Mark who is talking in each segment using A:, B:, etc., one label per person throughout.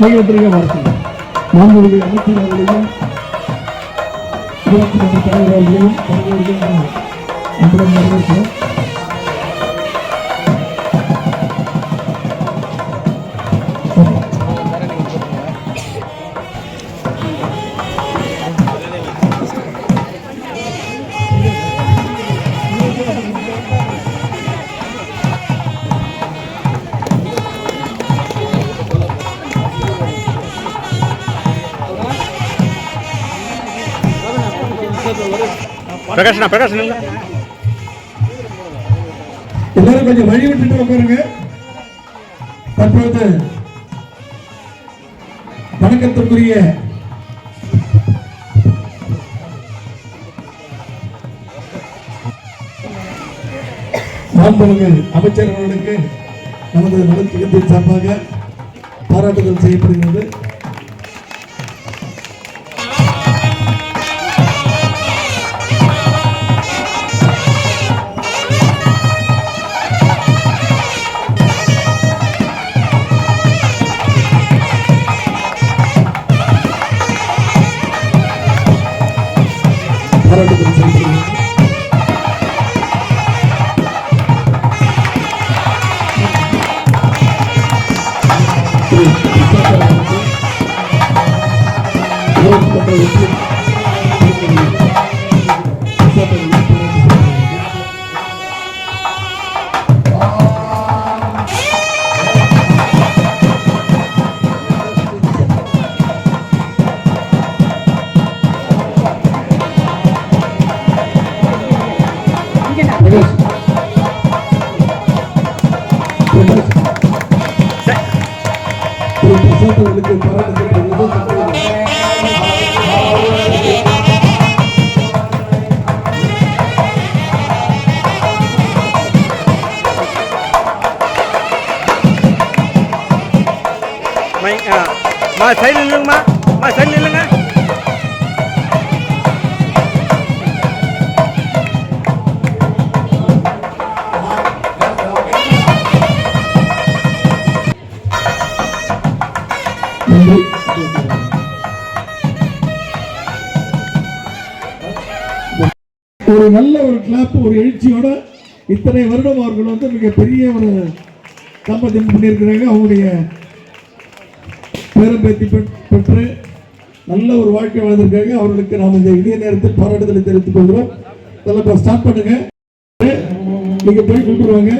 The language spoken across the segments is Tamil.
A: மிகப்பெரிய வார்த்தை மாண்புமிகு அமைச்சர் அவர்களையும் ஊராட்சி மன்ற தலைவர் அவர்களையும் தலைவர்களையும் அன்புடன் வரவேற்கிறோம்.
B: பிரகாஷ்
A: எல்லாரும் கொஞ்சம் வழி விட்டுட்டு உட்காருங்க. தற்போது வணக்கத்திற்குரிய மாண்புமிகு அமைச்சர் அவர்களுக்கு நமது நலச்சங்கத்தின் சார்பாக பாராட்டுதல் செய்யப்படுகிறது.
B: சைடு இல்லைங்கம்மா, சைடு இல்லைங்க.
A: ஒரு நல்ல ஒரு கிளாப், ஒரு எழுச்சியோட இத்தனை வருடம் அவர்கள் வந்து மிகப்பெரிய ஒரு தாம்பத்தியம் பண்ணியிருக்கிறாங்க. அவங்களுடைய பேரம்பேத்தி பெற்று நல்ல ஒரு வாழ்க்கை வாழ்ந்திருக்காங்க. அவர்களுக்கு நாம் இந்த இனிய நேரத்தில் பாராட்டுதலை தெரிவித்துக் கொள்கிறோம். இதெல்லாம் ஸ்டார்ட் பண்ணுங்க, நீங்க போய் கொண்டுருவாங்க.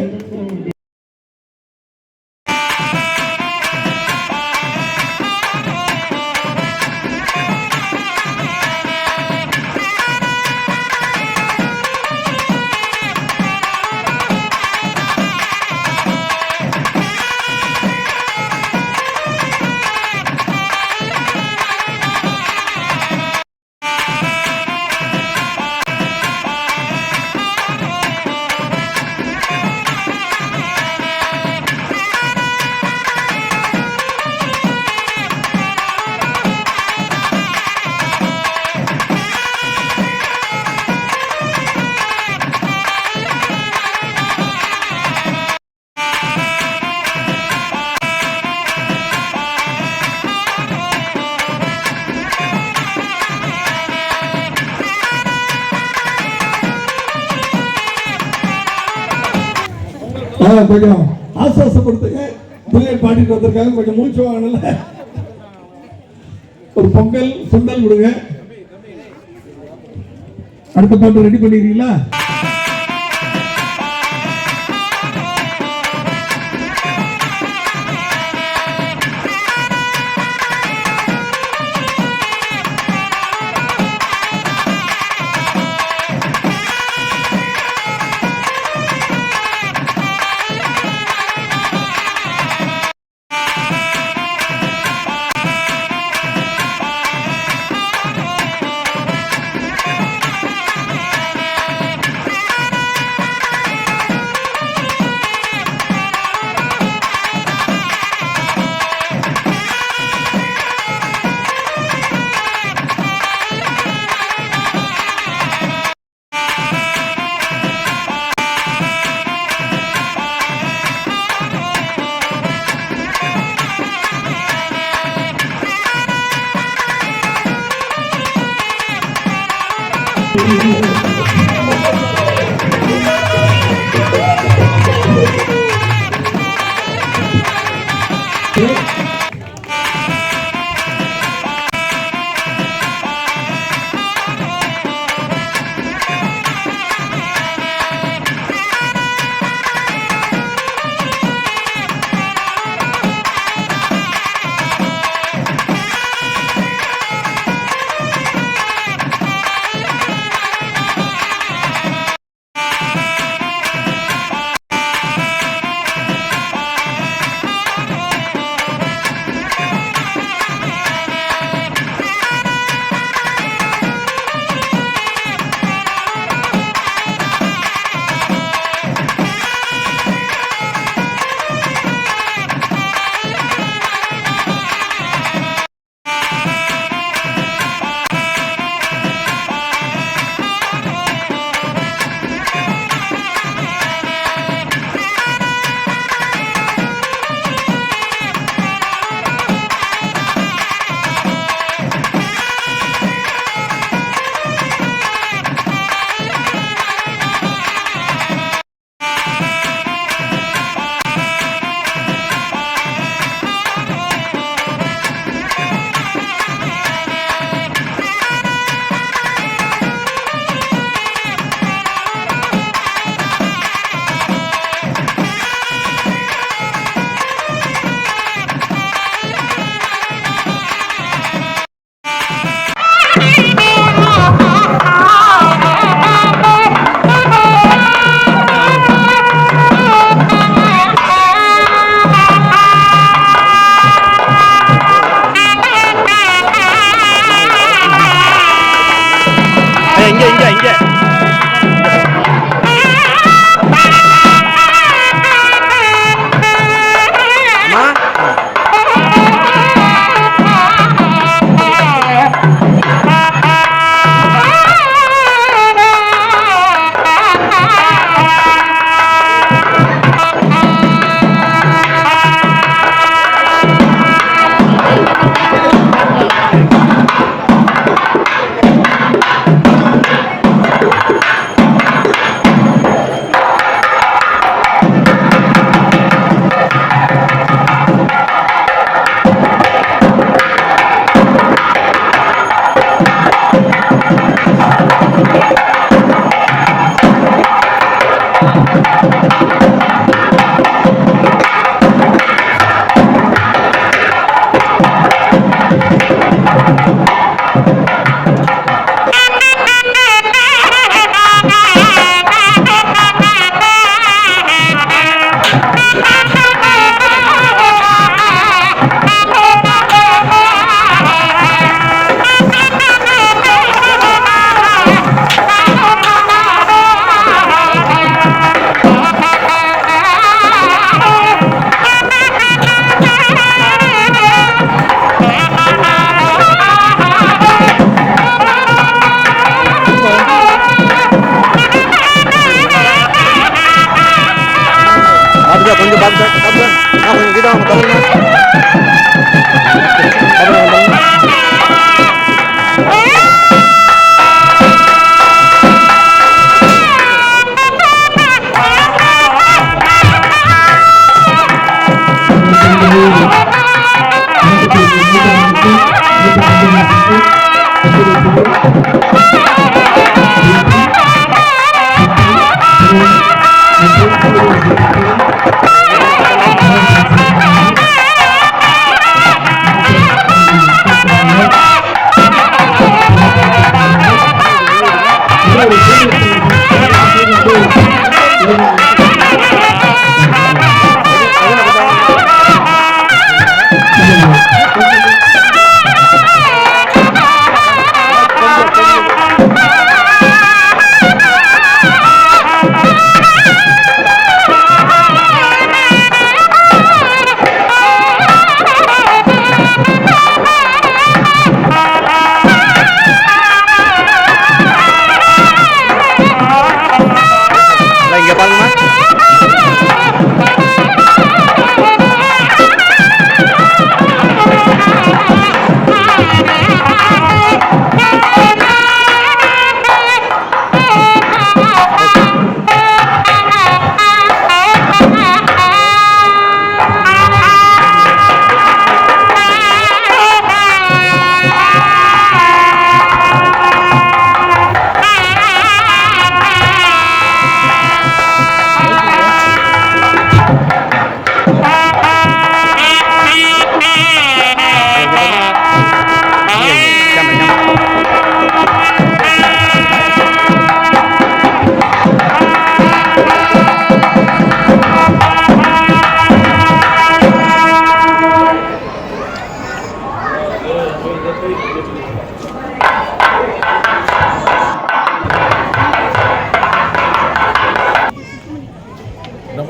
A: கொஞ்சம் ஆசுவாசப்படுத்துங்க. பிள்ளைகள் பாடிட்டு வந்திருக்காங்க, கொஞ்சம் மூச்சு வாங்கல. ஒரு பொங்கல் சுண்டல் விடுங்க. அடுத்த பாட்டு ரெடி பண்ணிடுறீங்களா?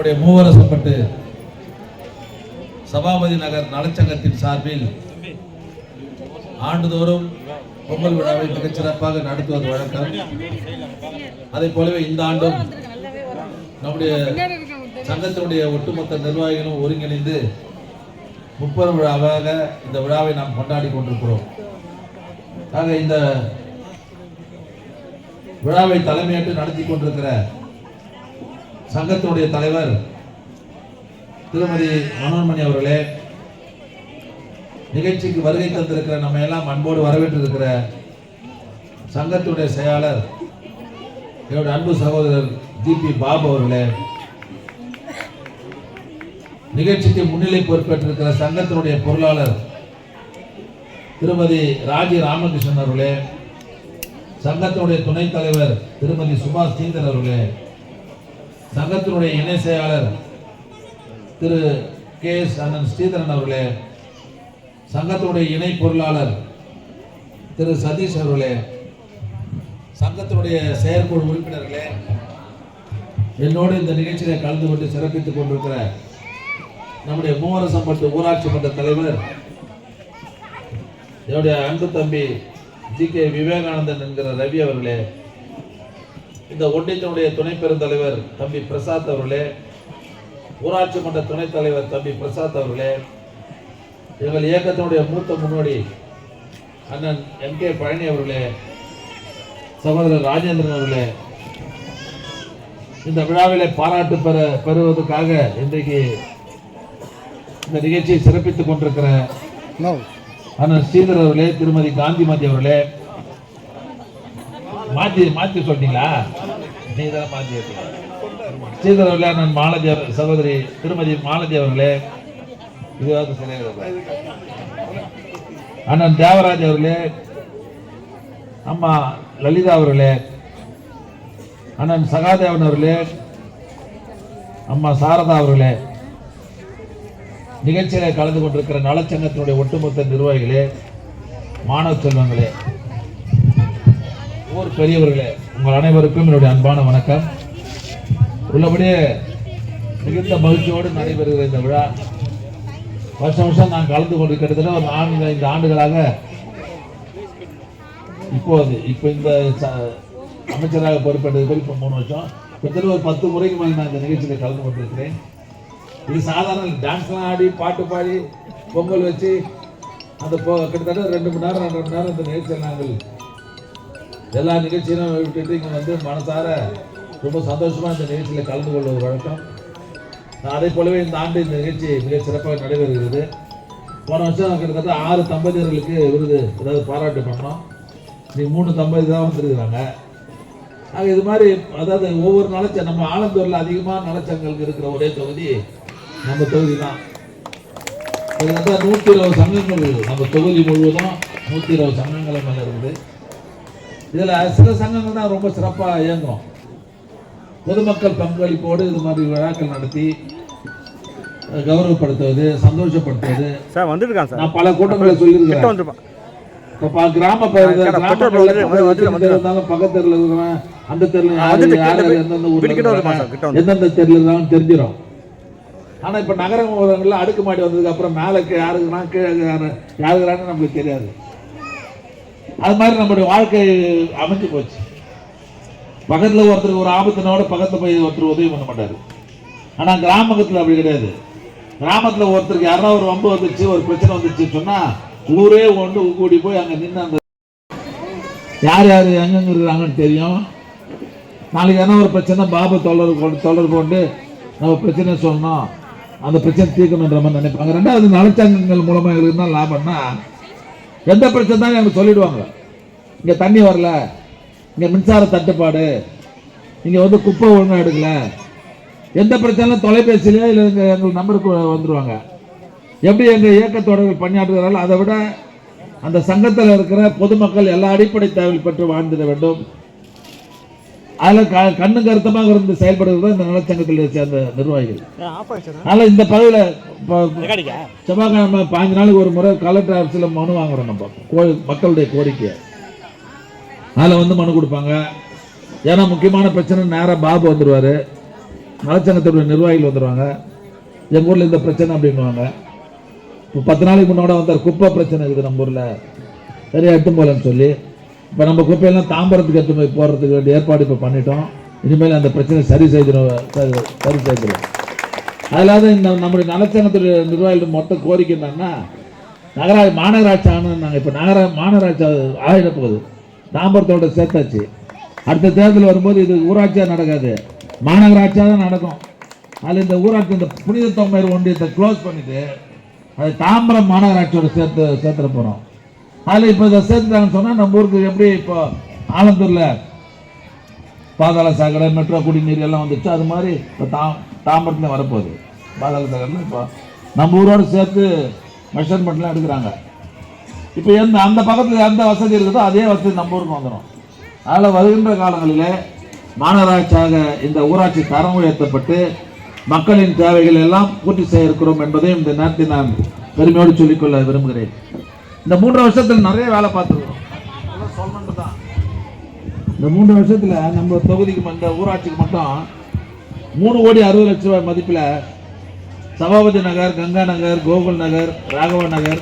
C: நம்முடைய மூவரசம்பட்டு சபாபதி நகர் நலச்சங்கத்தின் சார்பில் ஆண்டுதோறும் பொங்கல் விழாவை மிகச்சிறப்பாக நடத்துவது வழக்கம். அதை போலவே இந்த ஆண்டும் நம்முடைய சங்கத்தினுடைய ஒட்டுமொத்த நிர்வாகிகளும் ஒருங்கிணைந்து முப்பெரும் விழாவாக இந்த விழாவை நாம் கொண்டாடி கொண்டிருக்கிறோம். ஆக இந்த விழாவை தலைமையேற்று நடத்தி கொண்டிருக்கிற சங்கத்தினுடைய தலைவர் திருமதி மனோன்மணி அவர்களே, நிகழ்ச்சிக்கு வருகை தந்திருக்கிற நம்ம எல்லாம் அன்போடு வரவேற்று இருக்கிற சங்கத்துடைய செயலாளர் என்னுடைய அன்பு சகோதரர் ஜிபி பாபு அவர்களே, நிகழ்ச்சிக்கு முன்னிலை பொறுப்பேற்றிருக்கிற சங்கத்தினுடைய பொருளாளர் திருமதி ராஜி ராமகிருஷ்ணன் அவர்களே, சங்கத்தினுடைய துணைத் தலைவர் திருமதி சுபாஷ் சீந்தர் அவர்களே, சங்கத்தினுடைய இணை செயலாளர் திரு கே எஸ் அண்ணன் ஸ்ரீதரன் அவர்களே, சங்கத்தினுடைய இணை பொருளாளர் திரு சதீஷ் அவர்களே, சங்கத்தினுடைய செயற்குழு உறுப்பினர்களே, என்னோடு இந்த நிகழ்ச்சியில கலந்து கொண்டு சிறப்பித்துக் கொண்டிருக்கிற நம்முடைய மூவரசம்பட்டு ஊராட்சி மன்ற தலைவர் என்னுடைய அன்பு தம்பி ஜி.கே. விவேகானந்தன் என்கிற ரவி அவர்களே, இந்த ஒன்றியத்தினுடைய துணை பெருந்தலைவர் தம்பி பிரசாத் அவர்களே, ஊராட்சி மன்ற துணைத் தலைவர் தம்பி பிரசாத் அவர்களே, எங்கள் இயக்கத்தினுடைய மூத்த முன்னோடி அண்ணன் எம்.கே. பழனி அவர்களே, சகோதரர் ராஜேந்திரன் அவர்களே, இந்த விழாவிலே பாராட்டு பெறுவதற்காக இன்றைக்கு இந்த நிகழ்ச்சியை சிறப்பித்துக் கொண்டிருக்கிற அண்ணன் ஸ்ரீதர் அவர்களே, திருமதி காந்திமதி அவர்களே, மாத்தி சொல்றீங்களா? நீங்க மாத்தி ஸ்ரீதர் அவர்களே, அண்ணன் மாலதி சகோதரி திருமதி மாலதி அவர்களே, இதுவாக அண்ணன் தேவராஜ் அவர்களே, அம்மா லலிதா அவர்களே, அண்ணன் சகாதேவன் அவர்களே, அம்மா சாரதா அவர்களே, நிகழ்ச்சியில கலந்து கொண்டிருக்கிற நலச்சங்கத்தினுடைய ஒட்டுமொத்த நிர்வாகிகளே, மாணவ செல்வங்களே, ஊர் பெரியவர்களே, உங்கள் அனைவருக்கும் என்னுடைய அன்பான வணக்கம். உள்ளபடியே மிகுந்த மகிழ்ச்சியோடு நடைபெறுகிற இந்த விழா வருஷம் வருஷம் நான் கலந்து கொண்டு கிட்டத்தட்ட ஒரு 4-5 ஆண்டுகளாக இப்போ இந்த அமைச்சராக பொறுப்பேற்றது இப்போ 3 வருஷம், கிட்டத்தட்ட ஒரு 10 முறைக்கு மேலே நான் இந்த நிகழ்ச்சியில் கலந்து கொண்டிருக்கிறேன். இது சாதாரண டான்ஸ்லாம் ஆடி பாட்டு பாடி பொங்கல் வச்சு அந்த கிட்டத்தட்ட 2 மணி நேரம் 2.5 மணி நேரம் இந்த நிகழ்ச்சியில் நாங்கள் எல்லா நிகழ்ச்சியும் விட்டுட்டு இங்கே வந்து மனசார ரொம்ப சந்தோஷமாக இந்த நிகழ்ச்சியில் கலந்து கொள்வது வழக்கம். அதே போலவே இந்த ஆண்டு இந்த நிகழ்ச்சி மிக சிறப்பாக நடைபெறுகிறது. போன வருஷம் கிட்டத்தட்ட 6 தம்பதியர்களுக்கு விருது அதாவது பாராட்டு பண்ணோம். இன்னைக்கு 3 தம்பதி தான் வந்துருக்குறாங்க. ஆக இது மாதிரி அதாவது ஒவ்வொரு நம்ம ஆலந்தூரில் அதிகமாக நலச்சங்கங்கள் இருக்கிற ஒரே தொகுதி நம்ம தொகுதி தான். கிட்டத்தட்ட 120 சங்கங்கள் நம்ம தொகுதி முழுவதும் 120 சங்கங்கள் மேலே இருக்குது. இதில் சில சங்கங்கள் தான் ரொம்ப சிறப்பாக இயங்கும். பொதுமக்கள் பங்களிப்போடு இது மாதிரி விழாக்கள் நடத்தி கௌரவப்படுத்துவது, சந்தோஷப்படுத்துவது. நான் பல கூட்டங்களை சொல்லியிருக்கேன். இப்போ கிராம பக்கத்தெருவில் இருக்கிறவன் அந்த தெருவில் எந்தெந்த தெருவில் இருந்தாலும் தெரிஞ்சிடும். ஆனால் இப்போ நகரங்களில் அடுக்குமாடி வந்ததுக்கு அப்புறம் மேலே யாருக்குன்னா கீழே யாருக்குறான்னு நம்மளுக்கு தெரியாது. அது மாதிரி நம்மளுடைய வாழ்க்கை அமைஞ்சு போச்சு. பக்கத்தில் ஒருத்தருக்கு ஒரு ஆபத்துனோட பக்கத்தில் போய் ஒருத்தர் உதவி பண்ண மாட்டார். ஆனால் கிராமத்தில் அப்படி கிடையாது. கிராமத்தில் ஒருத்தருக்கு யாரா ஒரு வம்பு வந்துச்சு, ஒரு பிரச்சனை வந்துச்சு சொன்னால் ஊரே ஒன்று கூடி போய் அங்கே நின்று அந்த யார் யார் எங்கெங்க இருக்கிறாங்கன்னு தெரியும். நாளைக்கு என்ன ஒரு பிரச்சனை பாபு தொடர்பு கொண்டு நம்ம பிரச்சனை சொல்லணும், அந்த பிரச்சனை தீர்க்கணுன்ற மாதிரி நினைப்பாங்க. 2வது நலச்சங்கங்கள் மூலமாக எங்களுக்கு என்ன லாபம்னா எந்த பிரச்சனை தான் எனக்கு சொல்லிடுவாங்க. இங்கே தண்ணி வரல, இங்கே மின்சார தட்டுப்பாடு, இங்கே வந்து குப்பை ஒழுங்காக எடுக்கல, எந்த பிரச்சனையும் தொலைபேசியிலே இல்லை எங்கள் நம்பருக்கு வந்துடுவாங்க. எப்படி எங்கள் இயக்கத்தோடர்கள் பணியாற்றுகிறார்கள் அதை விட அந்த சங்கத்தில் இருக்கிற பொதுமக்கள் எல்லா அடிப்படை தேவைகள் பெற்று வாழ்ந்திட வேண்டும். அதில் கண்ணு கருத்தமாக இருந்து செயல்படுகிறது இந்த நலச்சங்கத்தில் சேர்ந்த நிர்வாகிகள். அதனால் இந்த பகுதியில் செவ்வாய்க்கிழமை 5 நாளுக்கு ஒரு முறை கலெக்டர் ஆஃபீஸில் மனு வாங்குறோம். நம்ம மக்களுடைய கோரிக்கை அதில் வந்து மனு கொடுப்பாங்க. ஏன்னா முக்கியமான பிரச்சனை நேராக பாபு வந்துடுவார். நலச்சங்கத்துடைய நிர்வாகிகள் வந்துடுவாங்க. எங்கள் ஊரில் இந்த பிரச்சனை அப்படின்வாங்க. இப்போ 10 நாளைக்கு முன்னோட வந்தார், குப்பை பிரச்சனை இருக்குது நம்ம ஊரில், சரியா எட்டும் போலன்னு சொல்லி. இப்போ நம்ம குப்பையெல்லாம் தாம்பரத்துக்கு எடுத்து போய் போடுறதுக்கு வேண்டிய ஏற்பாடு இப்போ பண்ணிட்டோம். இனிமேல் அந்த பிரச்சனை சரி செய்திடும். அதனால இந்த நம்முடைய நலச்சங்கத்துடைய நிர்வாகிகள் மொத்த கோரிக்கை என்னன்னா, மாநகராட்சி ஆனாங்க. இப்போ மாநகராட்சி ஆகிட போகுது, தாம்பரத்தோட சேர்த்தாச்சு. அடுத்த தேர்தல் வரும்போது இது ஊராட்சியாக நடக்காது, மாநகராட்சியாக தான் நடக்கும். அதில் இந்த ஊராட்சி இந்த புனித தொகையர் ஒன்றியத்தை க்ளோஸ் பண்ணிட்டு அது தாம்பரம் மாநகராட்சியோட சேர்த்துட போகிறோம். அதில் இப்போ இதை சேர்த்துட்டாங்கன்னு சொன்னால் நம்ம ஊருக்கு எப்படி இப்போ ஆலந்தூரில் பாதாள சாக்கடை, மெட்ரோ குடிநீர் எல்லாம் வந்துச்சு, அது மாதிரி இப்போ தாம்பரத்தில் வரப்போகுது பாதாள சாக்கடையில். இப்போ நம்ம ஊரோடு சேர்த்து மெஷர்மெண்ட்லாம் எடுக்கிறாங்க. இப்போ அந்த பக்கத்தில் எந்த வசதி இருக்குதோ அதே வசதி நம்ம ஊருக்கு வந்துடும். அதில் வருகின்ற காலங்களில் மாநகராட்சியாக இந்த ஊராட்சி தரம் உயர்த்தப்பட்டு மக்களின் தேவைகள் எல்லாம் பூர்த்தி செய்ய இருக்கிறோம் என்பதையும் இந்த நேரத்தில் நான் பெருமையோடு சொல்லிக்கொள்ள விரும்புகிறேன். இந்த 3 வருஷத்தில் நிறைய வேலை பார்த்துருக்கோம். சொல்லணும் தான், இந்த 3 வருஷத்தில் நம்ம தொகுதிக்கு இந்த ஊராட்சிக்கு மட்டும் 3,60,00,000 ரூபாய் மதிப்பில் சபாபதி நகர், கங்கா நகர், கோகுல் நகர், ராகவ நகர்,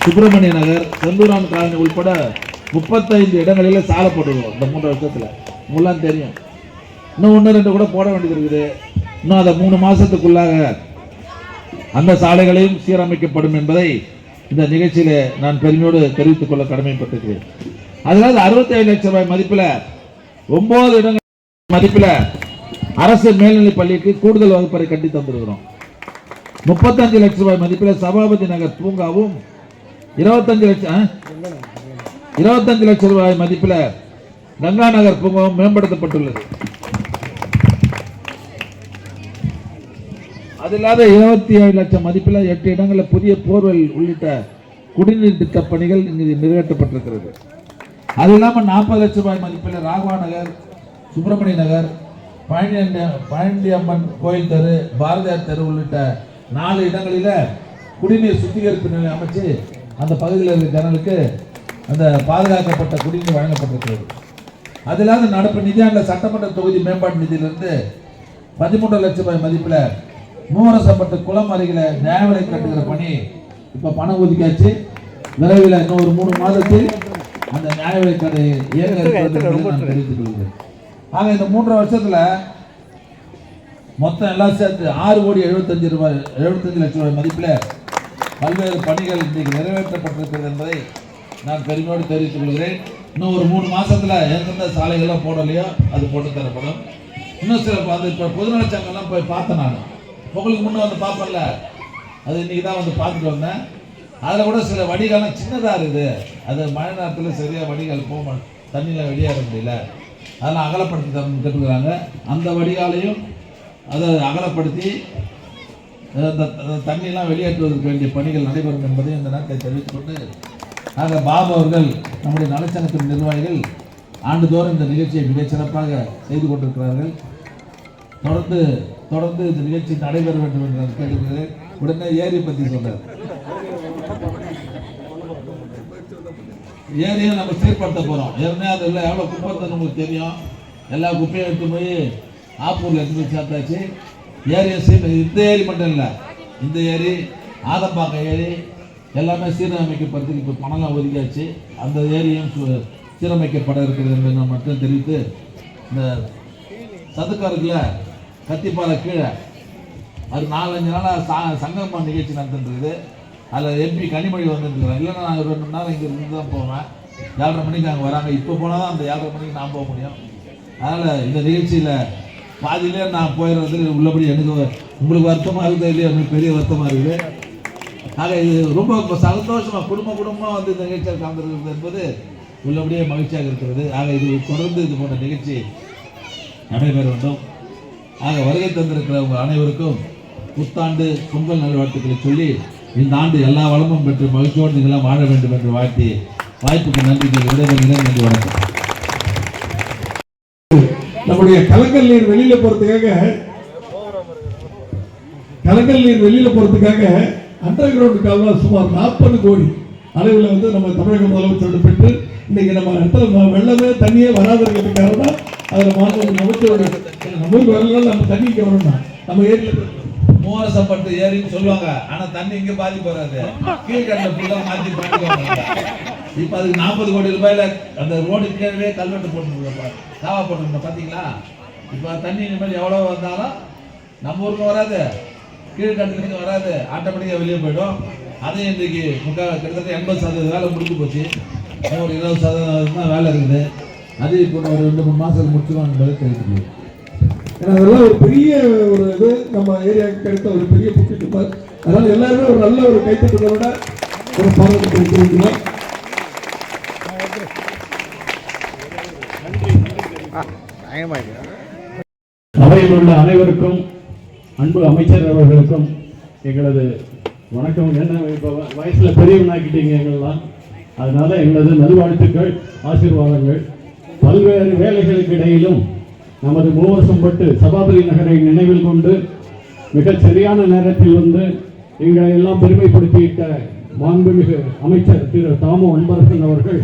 C: சுப்பிரமணிய நகர், செந்தூரான் காலனி உள்பட 35 இடங்களில் சாலை போட்டுருக்கோம் இந்த 3 வருஷத்தில். உங்களாம் தெரியும். இன்னும் 1-2 கூட போட வேண்டியது இருக்குது. இன்னும் அதை 3 மாதத்துக்குள்ளாக அந்த சாலைகளையும் சீரமைக்கப்படும் என்பதை இந்த நிகழ்ச்சியில் நான் பெருமையோடு தெரிவித்துக் கொள்ள கடமைப்பட்டிருக்கிறேன். அதனால் 67 லட்சம் ரூபாய் மதிப்பில் 9 இடங்கள் மதிப்பில் அரசு மேல்நிலைப் பள்ளிக்கு கூடுதல் வகுப்பறை கட்டி தந்திருக்கிறோம். 35 லட்சம் ரூபாய் மதிப்பில் சபாபதி நகர் பூங்காவும் 25 லட்சம் ரூபாய் மதிப்பில் கங்கா நகர் பூங்காவும் மேம்படுத்தப்பட்டுள்ளது. அது இல்லாத 27 லட்சம் மதிப்பில் 8 இடங்களில் புதிய போர்வெல் உள்ளிட்ட குடிநீர் திட்ட பணிகள் இங்கு நிறைவேற்றப்பட்டிருக்கிறது. அது இல்லாமல் 40 லட்சம் ரூபாய் மதிப்பில் ராகவா நகர், சுப்பிரமணிய நகர், பழனியம்மன் கோயில் தெரு, பாரதியார் தெரு உள்ளிட்ட 4 இடங்களில் குடிநீர் சுத்திகரிப்பு நிலையம் அமைச்சு அந்த பகுதியில் இருக்கிற ஜனங்களுக்கு அந்த பாதுகாக்கப்பட்ட குடிநீர் வழங்கப்பட்டிருக்கிறது. அது இல்லாத நடப்பு நிதியாண்டில் சட்டமன்ற தொகுதி மேம்பாட்டு நிதியிலிருந்து 13 லட்சம் ரூபாய் மதிப்பில் மூவரசப்பட்ட குளம் அருகில நியாயவிலை கட்டுகிற பணி இப்போ பணம் ஒதுக்கியாச்சு. விரைவில் இன்னும் ஒரு 3 மாதத்தில் அந்த நியாயவிலை கடை தெரிவித்துக் கொள்கிறேன். ஆக இந்த 3 வருஷத்தில் மொத்தம் எல்லாம் சேர்த்து 6,75 லட்சம் ரூபாய் மதிப்பில் பல்வேறு பணிகள் இன்றைக்கு நிறைவேற்றப்பட்டிருக்கிறது என்பதை நான் பெருமையோடு தெரிவித்துக் கொள்கிறேன். இன்னும் ஒரு 3 மாதத்தில் எந்தெந்த சாலைகள்லாம் போடலையோ அது போட்டு தரப்படும். இன்னும் சில அது இப்போ பொதுநலச்சங்கம்லாம் போய் பார்த்தேன். நான் உங்களுக்கு முன்னே வந்து பார்ப்பேன்ல, அது இன்றைக்கி தான் வந்து பார்த்துட்டு வந்தேன். அதில் கூட சில வடிகாலம் சின்னதாக இருக்குது. அது மழை நேரத்தில் சரியாக வடிகால் போக தண்ணியில் வெளியேற முடியல, அதெல்லாம் அகலப்படுத்தி கேட்டுக்கிறாங்க. அந்த வடிகாலையும் அதை அகலப்படுத்தி அந்த தண்ணியெல்லாம் வெளியேற்றுவதற்கு வேண்டிய பணிகள் நடைபெறும் என்பதை இந்த நேரத்தை தெரிவித்துக்கொண்டு, ஆக பாபு அவர்கள் நம்முடைய நலச்சங்கத்தின் நிர்வாகிகள் ஆண்டுதோறும் இந்த நிகழ்ச்சியை மிகச் சிறப்பாக செய்து கொண்டிருக்கிறார்கள். தொடர்ந்து இந்த நிகழ்ச்சி நடைபெற வேண்டும் என்று நான் கேட்டுக்கிறேன். உடனே ஏரி பற்றி சொல்றார். ஏரியை நம்ம சீர்படுத்த போகிறோம். ஏற்கனவே அதில் எவ்வளோ குப்பை உங்களுக்கு தெரியும். எல்லா குப்பையும் எடுத்து போய் ஆப்பூரில் எடுத்து போய் சேர்த்தாச்சு. ஏரியை இந்த ஏரி மட்டும் இல்லை, இந்த ஏரி, ஆதம்பாக்கம் ஏரி எல்லாமே சீரமைக்கப்படுறதுக்கு இப்போ பணம்லாம் ஒதுக்கியாச்சு. அந்த ஏரியும் சீரமைக்கப்பட இருக்கிறது என்று நான் மட்டும் தெரிவித்து, இந்த சதுக்கருக்குல கத்திப்பாறை கீழே அது 4-5 நாளாக சங்கம நிகழ்ச்சி நடந்துருக்குது. அதில் எம்பி கனிமொழி வந்துருக்குறேன். இல்லைன்னா நான் 2 மணி நேரம் இங்கே இருந்து தான் போவேன். 7:30 மணிக்கு அங்கே வராங்க. இப்போ போனால் தான் அந்த 7:30 மணிக்கு நான் போக முடியும். அதனால் இந்த நிகழ்ச்சியில் பாதியிலே நான் போயிடுறது உள்ளபடி எனக்கு உங்களுக்கு வருத்தமாக இருக்குது இல்லையா, எனக்கு பெரிய வருத்தமாக இருக்குது. ஆக இது ரொம்ப சந்தோஷமாக குடும்பமாக வந்து இந்த நிகழ்ச்சியில் கலந்துருக்கிறது என்பது உள்ளபடியே மகிழ்ச்சியாக இருக்கிறது. ஆக இது தொடர்ந்து இது போன்ற நிகழ்ச்சி நடைபெற வேண்டும். ஆக வருகை தந்திருக்கிற உங்கள் அனைவருக்கும் புத்தாண்டு பொங்கல் நல்வாழ்த்துக்களை சொல்லி, இந்த ஆண்டு எல்லா வளமும் பெற்று மகிழ்ச்சியோடு நீங்களாம் வாழ வேண்டும் என்று வாழ்த்தி வாய்ப்புக்கு நன்றி விடைபெறுகிறேன். நன்றி, வணக்கம்.
A: நம்முடைய கலங்கல் நீர் வெளியில போறதுக்காக அண்டர் கிரவுண்ட் கால்வாய் சுமார் 40 கோடி அளவில் வந்து நம்ம தமிழக முதலமைச்சர் பெற்று இன்னைக்கு நம்ம இடத்துல வெள்ளமே தண்ணியே வராது இருக்கிறதுக்காக தான் அதில் மாற்றம் அமைச்சருடைய நம்ம ஊருக்கு வரலாம். நம்ம தண்ணிக்கு வரணும்னா நம்ம ஏரியில்
C: மூவரசப்பட்டு ஏரின்னு சொல்லுவாங்க, ஆனா தண்ணி இங்க பாதிப்பு வராது. கீழ்கண்ட ஃபுல்லா மாற்றி பாதிக்குவாங்க. இப்ப அதுக்கு 40 கோடி ரூபாயில அந்த ரோடு கீழே கல்வெட்டு போட்டு காவா போட்டு பாத்தீங்களா? இப்ப தண்ணி இனிமேல் எவ்வளவு வந்தாலும் நம்ம ஊருக்கு வராது, கீழ்கண்டத்துக்கு வராது, ஆட்டோமேட்டிக்கா வெளியே போயிடும். அதையும் இன்றைக்கு கிட்டத்தட்ட 80% வேலை முடிஞ்சு போச்சு. ஒரு 20% தான் வேலை இருக்குது. அது இப்போ ஒரு 2-3 மாசத்துல முடிச்சிடும் என்பதை தெரிவிக்கிறது.
A: ஏன்னா அதெல்லாம் ஒரு பெரிய ஒரு இது நம்ம ஏரியாவுக்கு கிடைத்த ஒரு பெரிய பொக்கிஷம். அதனால எல்லாருமே ஒரு நல்ல ஒரு கைத்தட்டலோட ஒரு பாராட்டு தெரிவிக்கிறோம்.
D: அவையில் உள்ள அனைவருக்கும் அன்பு அமைச்சர் அவர்களுக்கும் எங்களது வணக்கம். என்ன இப்போ வயசில் பெரியவனாக்கிட்டீங்க எங்கள்லாம், அதனால எங்களது நல்வாழ்த்துக்கள், ஆசீர்வாதங்கள். பல்வேறு வேலைகளுக்கு இடையிலும் நமது மூவரசம்பட்டு சபாபதி நகரை நினைவில் கொண்டு மிகச் சரியான நேரத்தில் வந்து எங்களை எல்லாம் பெருமைப்படுத்தியிட்ட மாண்புமிகு அமைச்சர் திரு தாமு அன்பரசன் அவர்கள்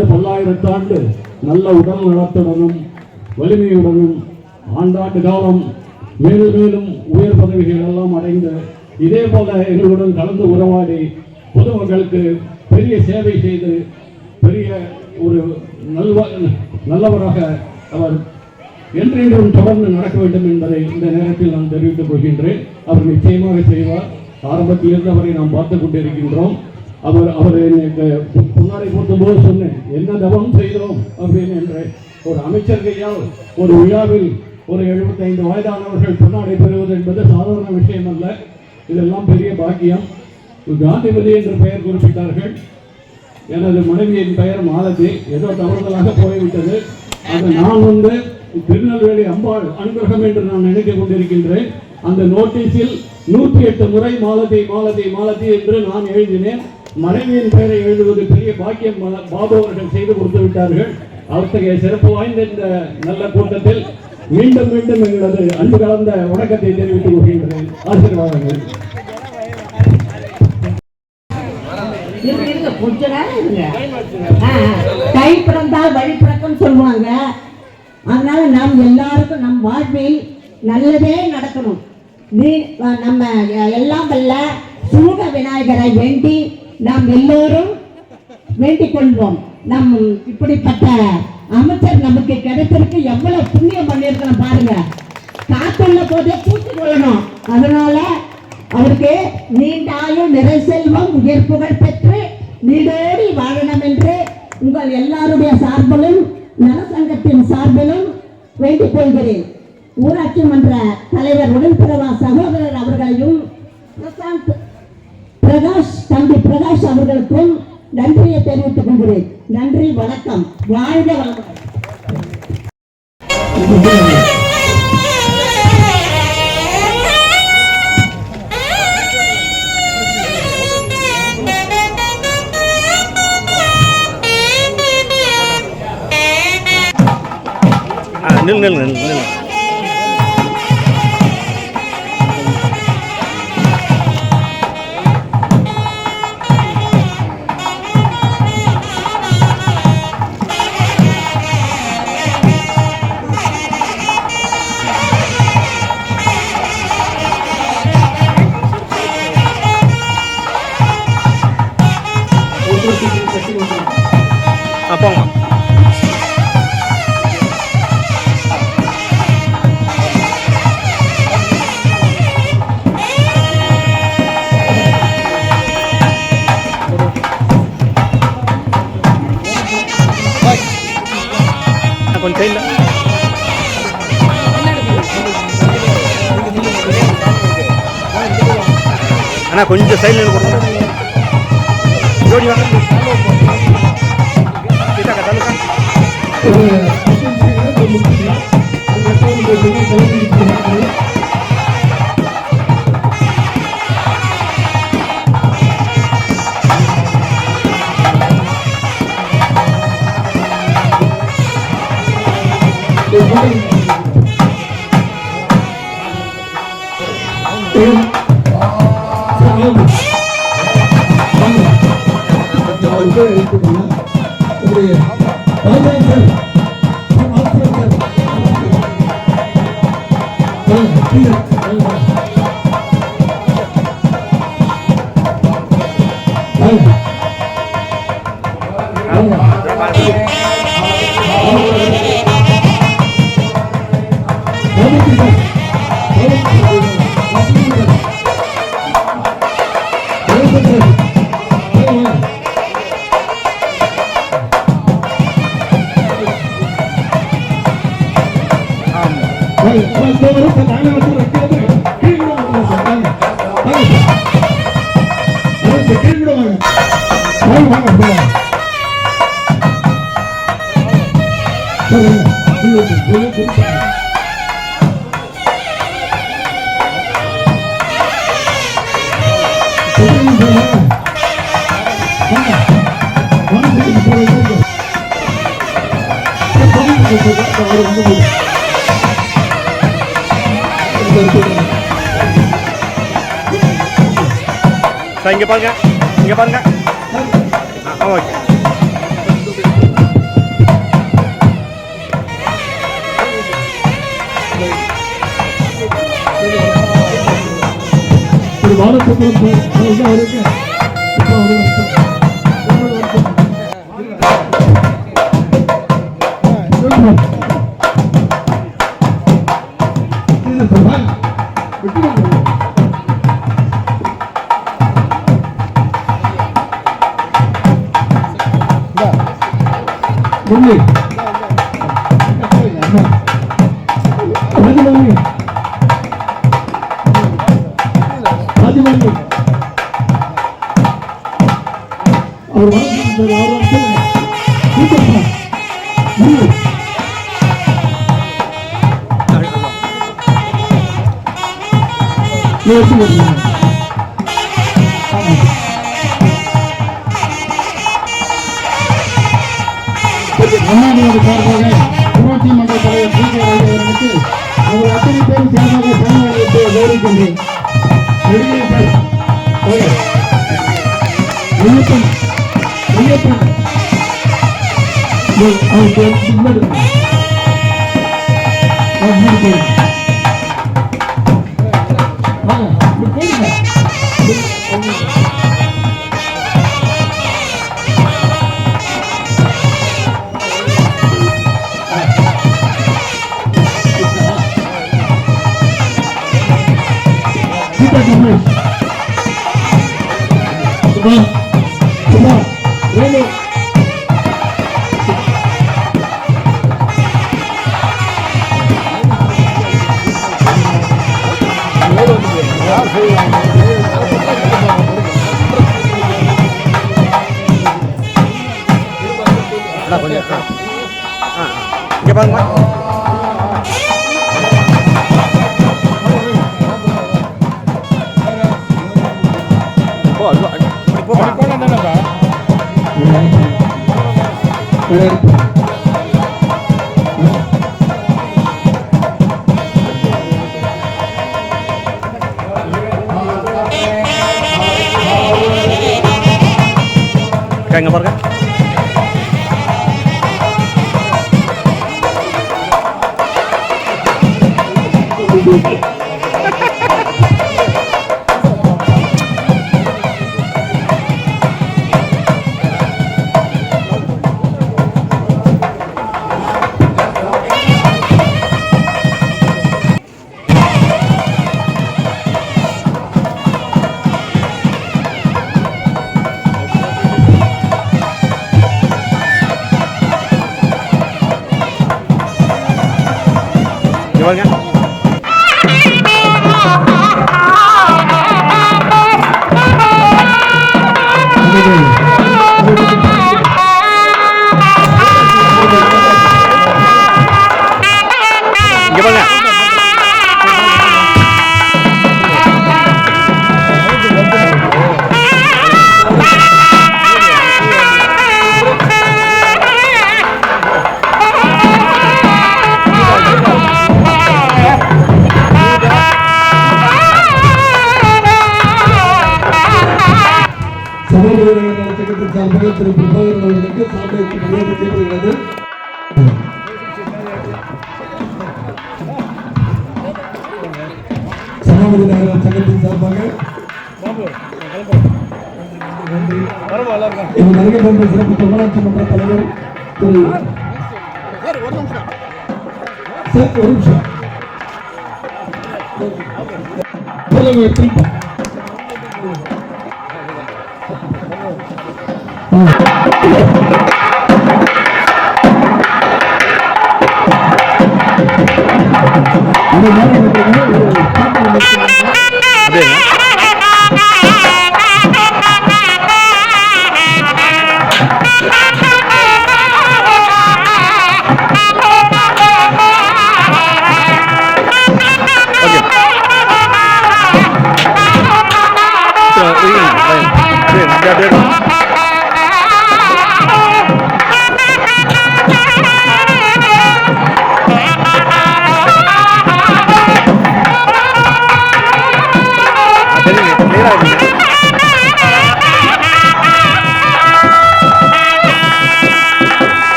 D: பல்லாயிரத்தாண்டு நல்ல உடல் நலத்துடனும் வலிமையுடனும் ஆண்டாண்டு காலம் மேலும் மேலும் உயர் பதவிகள் எல்லாம் அடைந்து இதே போல எங்களுடன் கலந்து உறவாடி பொதுமக்களுக்கு பெரிய சேவை செய்து பெரிய ஒரு நல்லவராக அவர் என்றென்றும் தொடர்ந்து நடக்க வேண்டும் என்பதை இந்த நேரத்தில் நான் தெரிவித்துக் கொள்கின்றேன். அவர் நிச்சயமாக செய்வார். ஆரம்பத்திலிருந்து அவரை நாம் பார்த்துக் கொண்டிருக்கின்றோம். அவர் எனக்கு முன்னாடி போட்டும்போது சொன்னேன், என்ன தவம் செய்தோம் அப்படின்னு என்று. ஒரு அமைச்சர் கையால் ஒரு விழாவில் ஒரு 75 வயதானவர்கள் பொன்னாடை பெறுவது என்பது சாதாரண விஷயம் அல்ல. இதெல்லாம் பெரிய பாக்கியம். காந்திமதி என்று பெயர் குறிப்பிட்டார்கள். எனது மனைவியின் பெயர் மாலதி. ஏதோ தவறுதலாக போய்விட்டது. அது நான் வந்து திருநெல்வேலி அம்பாள் அனுகிரகம் என்று நான் நினைத்துக் கொண்டிருக்கின்றேன். அந்த நோட்டீஸில் 108 முறை மாலதி மாலதி மாலதி என்று நான் எழுதினேன். மனைவியின் பெயரை எழுதுவது பெரிய பாக்கியம் பாபு அவர்கள் செய்து கொடுத்து விட்டார்கள். அத்தகைய சிறப்பு வாய்ந்த இந்த நல்ல கூட்டத்தில் மீண்டும் மீண்டும் எங்களது அன்பு கலந்த வணக்கத்தை தெரிவித்துக் கொள்கின்றேன். ஆசீர்வாதங்கள்.
E: கொஞ்ச நேரம் இருங்க. கை பிறந்தால் வழி பிறக்கும் சொல்லுவாங்க. அதனால நாம் எல்லாருக்கும் நம் வாழ்வில் நல்லதே நடக்கணும். நம்ம எல்லாம் வல்ல சூக விநாயகரை வேண்டி நாம் எல்லோரும் வேண்டிக் கொள்வோம். நம் இப்படிப்பட்ட அமைச்சர் நமக்கு கிடைத்திருக்கு. எவ்வளவு புண்ணியம் பண்ணியிருக்கணும் பாருங்க. காத்துள்ள போதே பூச்சி கொள்ளணும். அதனால அவருக்கு நீண்ட ஆயுள், நிறை செல்வம், உயர் புகழ் பெற்று நீடோடி வாழணும் என்று உங்கள் எல்லாருடைய சார்பிலும் நலசங்கத்தின் சார்பிலும் வேண்டிக் கொள்கிறேன். ஊராட்சி மன்ற தலைவர் உடன்பிறவா சகோதரர் அவர்களையும் தம்பி பிரகாஷ் அவர்களுக்கும் நன்றியை தெரிவித்துக் கொள்கிறேன். நன்றி, வணக்கம். வாழ்க வளமுடன்.
B: நில் போங்கம்மா. கொஞ்சம் இல்லை அண்ணா, கொஞ்சம் சைடில் கொடுங்க. ஜோடி வாங்க.
A: பேர் எடுத்துக்கோங்க. உங்களுடைய ராஜன் சார், மாஸ்டர் சார், கீழே
B: சார் இங்கே பாருங்க, இங்கே பாருங்க. ஓகே.
A: ஒரு வாரத்துக்கு அவருக்கு
D: அண்ணாமலையோட சார்பாக ஊராட்சி மன்ற தலைவர் டி. கே. ராஜு அவர்களுக்கு அவர் அத்தனை பேரும் சார்பாக பணியாளர்களுக்கு கௌரவிக்கின்றேன். ஐயப்பன் ஐயப்பன்
B: இங்கே பாருங்க. இங்கே பாருங்க. Gimana? Gimana?
A: அவர்கள் திரு பிரபாகரன் அவர்களுக்கு சாமிக்கு மரியாதை செய்யப்படுகிறது. சமாபதி நகர சங்கத்தின் சார்பாக இந்த வருகை தந்த சிறப்பு தமிழ்நாட்டு மன்ற தலைவர் திரு ஒரு நிமிஷம்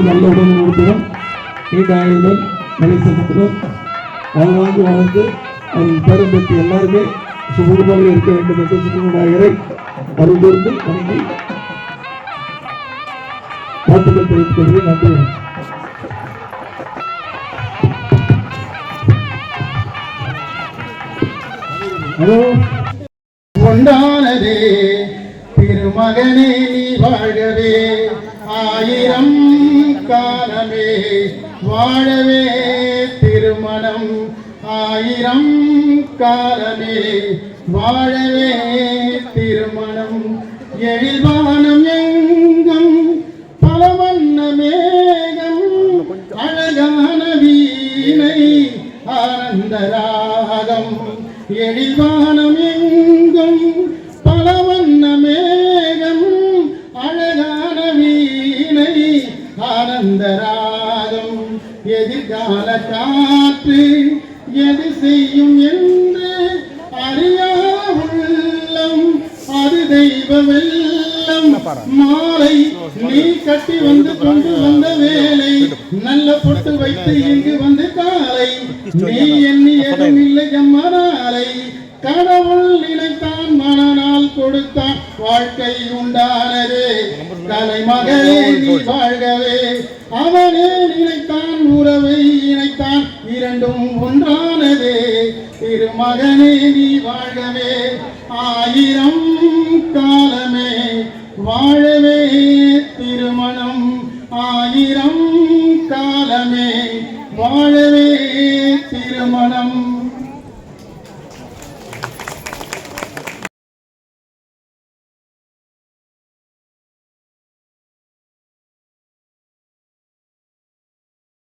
A: நல்ல உடல் நலத்துடன் நீண்ட ஆயுளுடன் நிலைசத்துடன் வாழ்வாங்கு வாழ்ந்து அவர்கள் பேரம் பெற்று எல்லாருமே சுமூகமாக இருக்க வேண்டும் என்று சுமூகநாயகரை அருள்ந்து வணங்கி வாழ்த்துக்கள் தெரிவித்துக் கொள்கிறேன். நன்றி. ஹலோ
F: கொண்டானதே திருமகனே நீ வாழ்கவே, ஆயிரம் காலமே வாழவே திருமணம், ஆயிரம் காலமே வாழவே திருமணம். எழில்வானம் எங்கும் பல வண்ண மேகம், அழகான வீணை ஆனந்த ராகம். எழில்வானம் எங்கும் பல வண்ண மேகம், அழகான வீணை ஆனந்த ராகம். எதிர்கால காற்று எது செய்யும் என்று அறியா உள்ளம், அது தெய்வ வெள்ளம். மாலை நீ கட்டி வந்து கொண்டு வந்த வேலை, நல்ல பொட்டு வைத்து இங்கு வந்து காலை, நீ எண்ணியதும் இல்லை அம்மனாலை. கடவுள் நினைத்தான் மனநாள் கொடுத்தான், வாழ்க்கை உண்டானதே. தலைமகளே நீ வாழ்கவே, அவனே நினைத்தான் உறவை இணைத்தான், இரண்டும் ஒன்றானதே. திருமகனே நீ வாழ்கவே, ஆயிரம் காலமே வாழவே திருமணம், ஆயிரம் காலமே வாழவே திருமணம்.